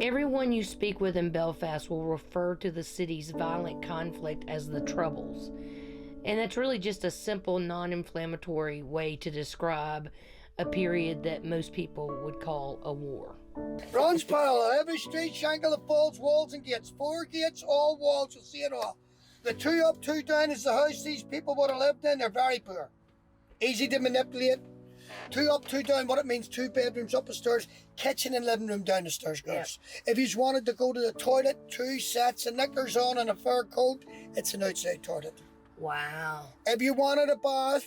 Everyone you speak with in Belfast will refer to the city's violent conflict as the Troubles. And that's really just a simple, non inflammatory way to describe a period that most people would call a war. Runs parallel every street, shangle of falls, walls and gates. 4 gates, all walls, you'll see it all. The 2 up, 2 down is the house these people would have lived in. They're very poor. Easy to manipulate. 2 up, 2 down, what it means, 2 bedrooms up the stairs, kitchen and living room down the stairs, girls. Yeah. If you wanted to go to the toilet, 2 sets of knickers on and a fur coat, it's an outside toilet. Wow. If you wanted a bath,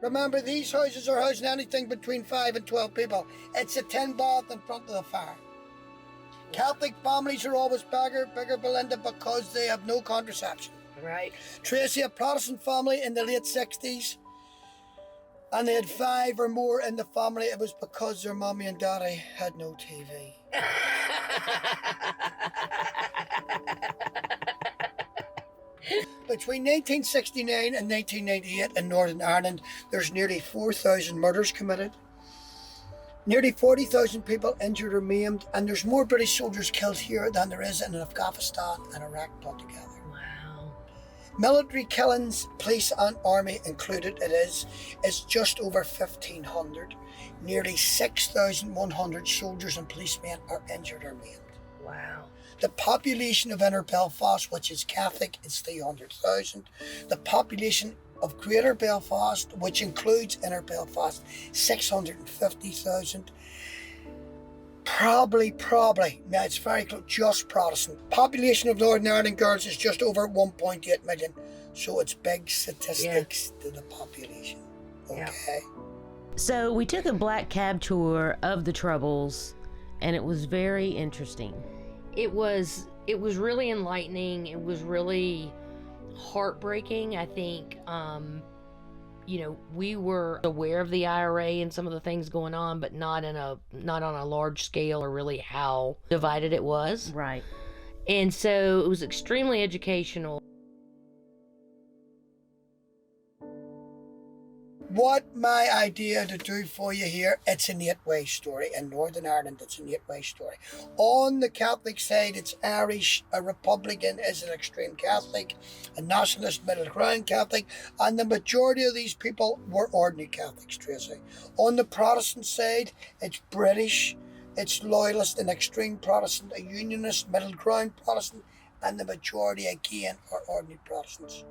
remember these houses are housing anything between 5 and 12 people. It's a 10 bath in front of the fire. Catholic families are always bigger, Belinda, because they have no contraception. Right. Tracey, a Protestant family in the late 60s, and they had 5 or more in the family. It was because their mommy and daddy had no TV. Between 1969 and 1998 in Northern Ireland, there's nearly 4,000 murders committed. Nearly 40,000 people injured or maimed, and there's more British soldiers killed here than there is in Afghanistan and Iraq put together. Wow. Military killings, police and army included, it's just over 1,500. Nearly 6,100 soldiers and policemen are injured or maimed. Wow. The population of Inner Belfast, which is Catholic, is 300,000. The population of Greater Belfast, which includes Inner Belfast, 650,000. Probably, now it's very close, just Protestant. Population of Northern Ireland girls is just over 1.8 million. So it's big statistics to the population. Okay. Yeah. So we took a black cab tour of the Troubles, and it was very interesting. It was really enlightening. It was really heartbreaking. I think, we were aware of the IRA and some of the things going on, but not on a large scale, or really how divided it was. Right. And so it was extremely educational. What my idea to do for you here, it's an 8-way story. In Northern Ireland, it's an 8-way story. On the Catholic side, it's Irish, a Republican is an extreme Catholic, a nationalist middle ground Catholic, and the majority of these people were ordinary Catholics, Tracey. On the Protestant side, it's British, it's loyalist, an extreme Protestant, a unionist, middle ground Protestant, and the majority again are ordinary Protestants.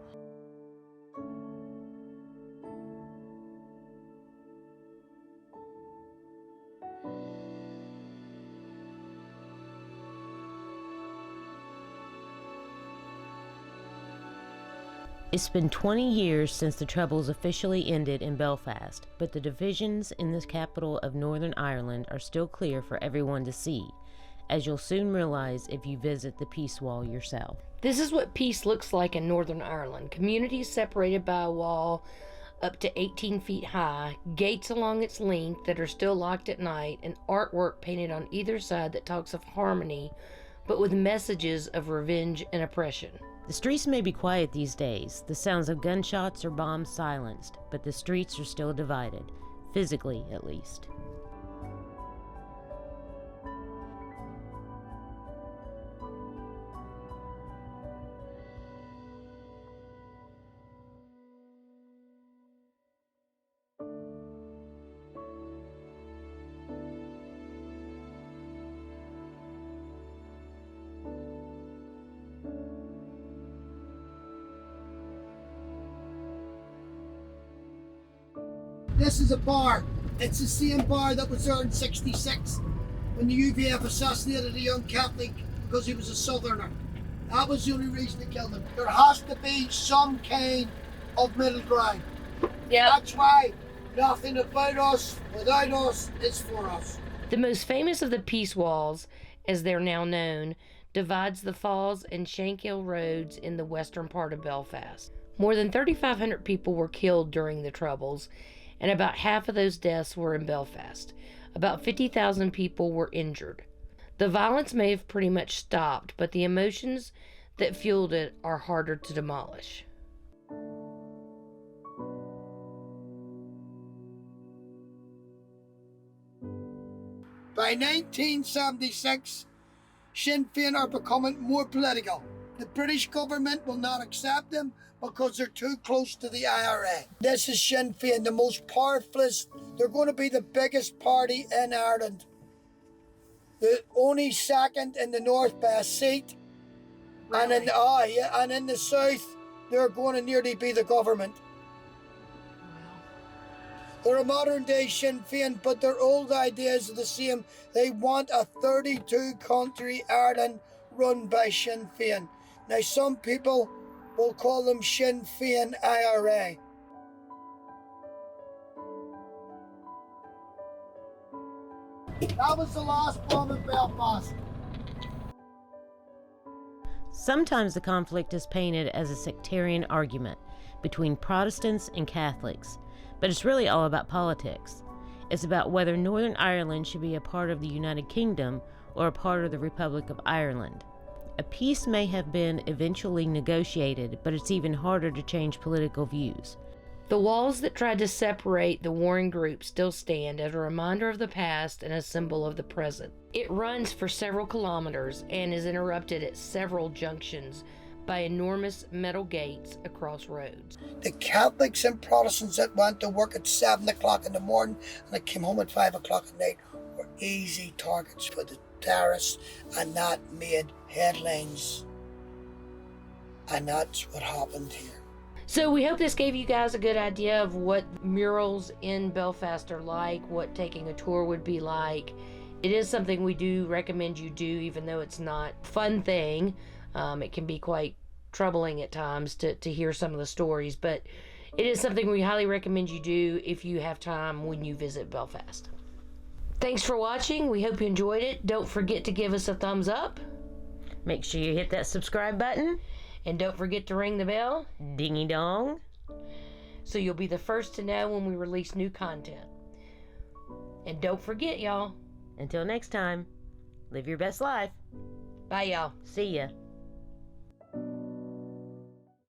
It's been 20 years since the Troubles officially ended in Belfast, but the divisions in the capital of Northern Ireland are still clear for everyone to see, as you'll soon realize if you visit the Peace Wall yourself. This is what peace looks like in Northern Ireland. Communities separated by a wall up to 18 feet high, gates along its length that are still locked at night, and artwork painted on either side that talks of harmony, but with messages of revenge and oppression. The streets may be quiet these days, the sounds of gunshots or bombs silenced, but the streets are still divided, physically at least. This is a bar. It's the same bar that was there in '66 when the UVF assassinated a young Catholic because he was a Southerner. That was the only reason they killed him. There has to be some kind of middle ground. Yeah. That's why nothing about us, without us, is for us. The most famous of the Peace Walls, as they're now known, divides the Falls and Shankill roads in the western part of Belfast. More than 3,500 people were killed during the Troubles, and about half of those deaths were in Belfast. About 50,000 people were injured. The violence may have pretty much stopped, but the emotions that fueled it are harder to demolish. By 1976, Sinn Fin are becoming more political. The British government will not accept them because they're too close to the IRA. This is Sinn Fin, the most powerfulest. They're going to be the biggest party in Ireland. The only second in the north by a seat. Really? And in the south, they're going to nearly be the government. They're a modern day Sinn Fin, but their old ideas are the same. They want a 32 country Ireland run by Sinn Fin. Now some people will call them Sinn Fin IRA. That was the last bomb in Belfast. Sometimes the conflict is painted as a sectarian argument between Protestants and Catholics, but it's really all about politics. It's about whether Northern Ireland should be a part of the United Kingdom or a part of the Republic of Ireland. A peace may have been eventually negotiated, but it's even harder to change political views. The walls that tried to separate the warring groups still stand as a reminder of the past and a symbol of the present. It runs for several kilometers and is interrupted at several junctions by enormous metal gates across roads. The Catholics and Protestants that went to work at 7 o'clock in the morning and they came home at 5 o'clock at night were easy targets for the terrorists, and that made headlines. And that's what happened here. So we hope this gave you guys a good idea of what murals in Belfast are like, what taking a tour would be like. It is something we do recommend you do, even though it's not a fun thing. It can be quite troubling at times to hear some of the stories, but it is something we highly recommend you do if you have time when you visit Belfast. Thanks for watching. We hope you enjoyed it. Don't forget to give us a thumbs up. Make sure you hit that subscribe button. And don't forget to ring the bell. Dingy dong. So you'll be the first to know when we release new content. And don't forget, y'all. Until next time, live your best life. Bye, y'all. See ya.